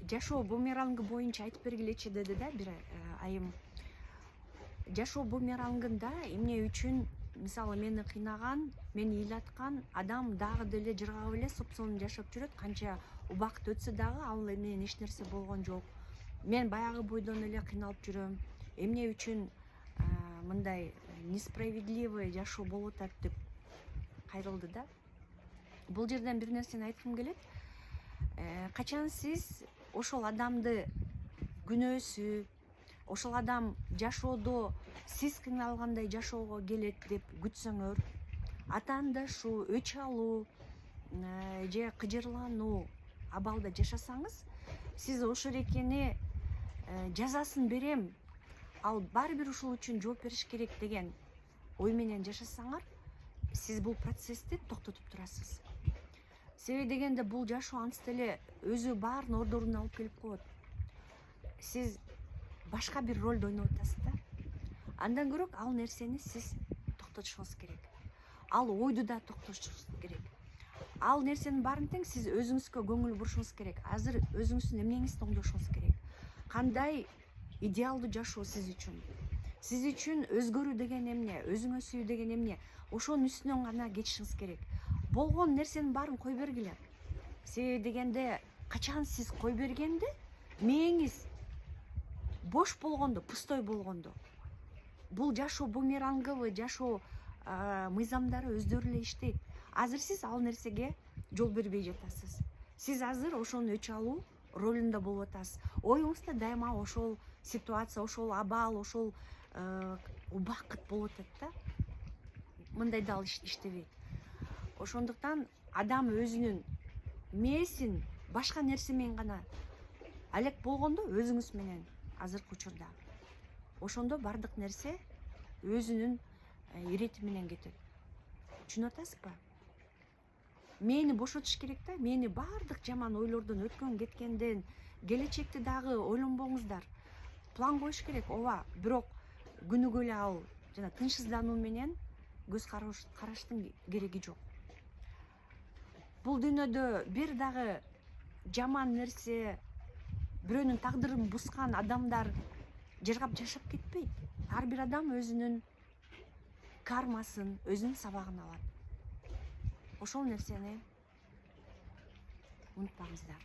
жашоо бумеранги боюнча айтып бергилечи деди да бир айым. Жашоо бумерангында эмне үчүн мисалы мени кыйнаган, мени ыйлаткан адам дагы деле жыргап эле сопсонун жашап жүрөт. Канча убакыт өтсө дагы ал менен эч нерсе болгон жок. Мен баягы бойдон эле кыйналып жүрөм. Эмне үчүн мындай несправедливый жашоо болуп атат деп кайрылды да. Бул жерден бир нерсени айткым келет. Качан сиз ошол адамды күнөөсү, ошол адам жашоодо сиз кыйналгандай жашоого келет деп күтсөңөр, атаандашуу, өч алуу же кыжырлануу абалда жашасаңыз, сиз ошол эркени жазасын берем, ал баары бир ушул үчүн жооп бериш керек деген ой менен жашасаңар, сиз бул процессти токтотуп турасыз. Себеби дегенде бул жашоо антип деле өзү баарын ордоруна алып келип коет. Сиз башка бир ролду ойноп атасыз да. Андан көрөк ал нерсени сиз токтотушуңуз керек. Ал ойду да токтотушуңуз керек. Ал нерсенин баарын тең сиз өзүңүзгө көңүл бурушуңуз керек. Азыр өзүңүздүн эмнеңизди оңдошуңуз керек. Кандай идеалдуу жашоо сиз үчүн? Сиз үчүн өзгөрүү деген эмне? Өзүңө сүйүү деген эмне? Ошонун үстүнөн гана кетишиңиз керек. Болгон нерсенин баарын кой бергиле. Себеби дегенде качан сиз кой бергенде мээңиз бош болгондо, пустой болгондо, бул жашоо бумерангыбы, жашоо мыйзамдары өздөрү эле иштейт. Азыр сиз ал нерсеге жол бербей жатасыз. Сиз азыр ошону өч алуу ролунда болуп атасыз. Оюңузда дайыма ошол ситуация, ошол абал, ошол убакыт болуп атат да. Мындай дал иштебейт. Ошондуктан адам өзүнүн мээсин башка нерсе менен гана алек болгондо өзүңүз менен азыркы учурда. Ошондо бардык нерсе өзүнүн ирети менен кетет. Түшүнүп атасызбы? Мени бошотуш керек да, мени бардык жаман ойлордон, өткөн кеткенден, келечекти дагы ойлонбоңуздар. План коюш керек, ооба, бирок күнүгө эле ал жана тынчсыздануу менен көз караштын кереги жок. Бул дүйнөдө бир дагы жаман нерсе, бирөөнүн тагдырын бускан адамдар жыргап жашап кетпейт. Ар бир адам өзүнүн кармасын, өзүнүн сабагын алат. Ошол нерсени унутпаңыздар.